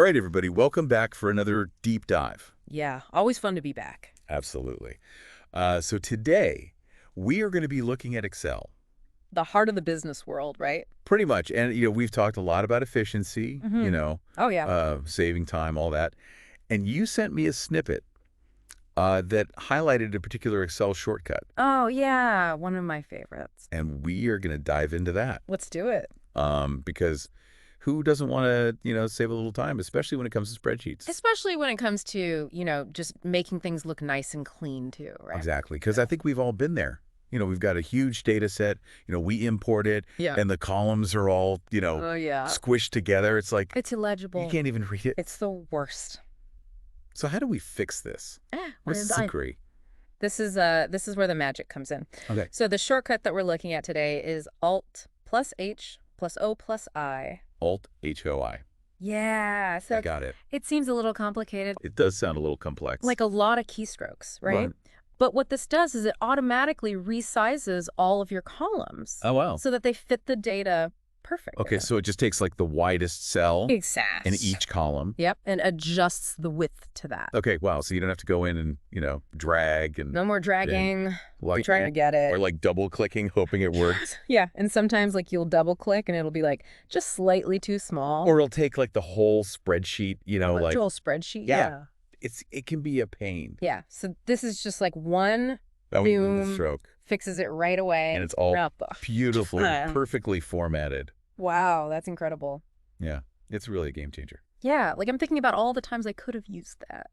All right, everybody, welcome back for another deep dive. Yeah, always fun to be back. Absolutely. So today, we are going to be looking at Excel. The heart of the business world, right? Pretty much. And, we've talked a lot about efficiency, Oh, yeah. saving time, all that. And you sent me a snippet that highlighted a particular Excel shortcut. Oh, yeah. One of my favorites. And we are going to dive into that. Let's do it. Because who doesn't want to, save a little time, especially when it comes to spreadsheets? Especially when it comes to, just making things look nice and clean, too, right? Exactly. Because I think we've all been there. We've got a huge data set, we import it, Yeah. and the columns are all, Oh, yeah. squished together. It's like, It's illegible. you can't even read it. It's the worst. So how do we fix this? What What's is the secret? This is where the magic comes in. Okay. So the shortcut that we're looking at today is Alt plus H plus O plus I. Alt HOI. Yeah. So I got it. it seems a little complicated. It does sound a little complex. Like a lot of keystrokes, right? But what this does is it automatically resizes all of your columns. Oh, wow. So that they fit the data perfectly. Okay, so it just takes like the widest cell Exactly. in each column. Yep, and adjusts the width to that. Okay, wow. So you don't have to go in and, drag and No more dragging, like trying to get it. or like double clicking, hoping it works. Yeah, and sometimes like you'll double click and it'll be like just slightly too small. Or it'll take like the whole spreadsheet, like whole spreadsheet. Yeah. It can be a pain. Yeah, so this is just like one That boom, was stroke. fixes it right away. And it's all Wrap. beautifully, perfectly formatted. Wow, that's incredible. Yeah, it's really a game changer. Yeah, like I'm thinking about all the times I could have used that.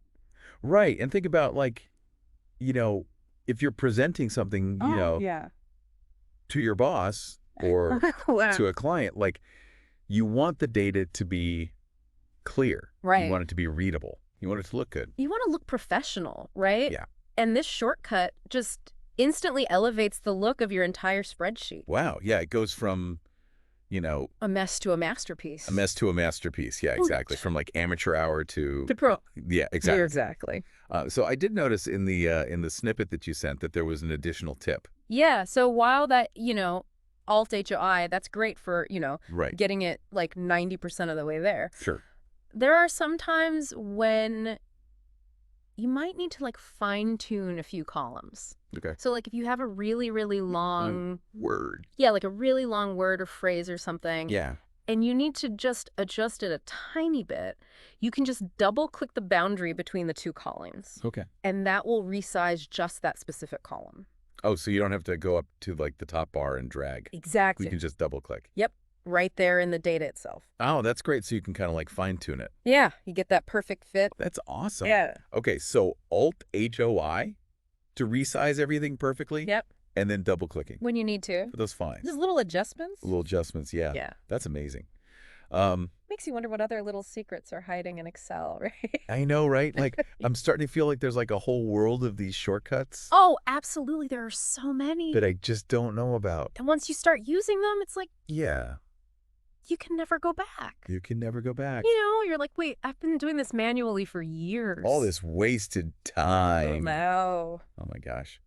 Right, and think about like, if you're presenting something, yeah. to your boss or Wow. to a client, like you want the data to be clear. Right. You want it to be readable. You want it to look good. You want to look professional, right? Yeah. And this shortcut just instantly elevates the look of your entire spreadsheet. Wow, yeah, it goes from, A mess to a masterpiece. a mess to a masterpiece. Yeah, exactly. From like amateur hour to To pro. yeah, exactly. Exactly. So I did notice in the snippet that you sent that there was an additional tip. Yeah, so while that, Alt HOI, that's great for, Right. getting it like 90% of the way there. Sure. There are some times when you might need to like fine tune a few columns. Okay. So like if you have a really, really long, Word. yeah, like a really long word or phrase or something. Yeah. And you need to just adjust it a tiny bit, you can just double click the boundary between the two columns. Okay. And that will resize just that specific column. Oh, so you don't have to go up to like the top bar and drag. Exactly. You can just double click. Yep. Right there in the data itself. Oh, that's great. So you can kind of like fine tune it. Yeah. You get that perfect fit. That's awesome. Yeah. Okay. So Alt HOI to resize everything perfectly. Yep. And then double clicking. When you need to. For those fines. Just little adjustments. Little adjustments. Yeah. Yeah. That's amazing. Makes you wonder what other little secrets are hiding in Excel, right? I know, right? Like I'm starting to feel like there's like a whole world of these shortcuts Oh, absolutely. There are so many. that I just don't know about. And once you start using them, it's like Yeah. you can never go back. You can never go back. You're like, wait, I've been doing this manually for years. All this wasted Oh, time. no. Oh my gosh.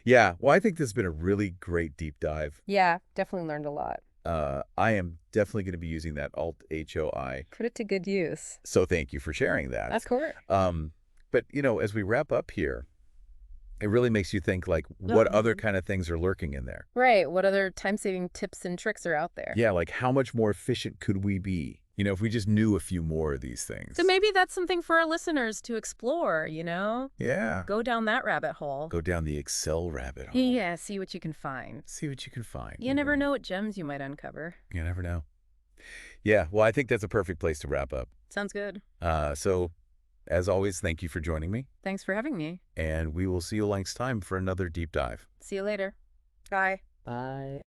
Yeah. Well, I think this has been a really great deep dive. Yeah, definitely learned a lot. I am definitely going to be using that Alt HOI. Put it to good use. So thank you for sharing that. That's cool. But, as we wrap up here, it really makes you think like what other kind of things are lurking in there? Right. What other time-saving tips and tricks are out there? Yeah, like how much more efficient could we be? If we just knew a few more of these things. So maybe that's something for our listeners to explore, Yeah. Go down that rabbit hole. Go down the Excel rabbit hole. Yeah, see what you can find. See what you can find. You never know what gems you might uncover. You never know. Yeah, well, I think that's a perfect place to wrap up. Sounds good. So, as always, thank you for joining me. Thanks for having me. And we will see you next time for another deep dive. See you later. Bye. Bye.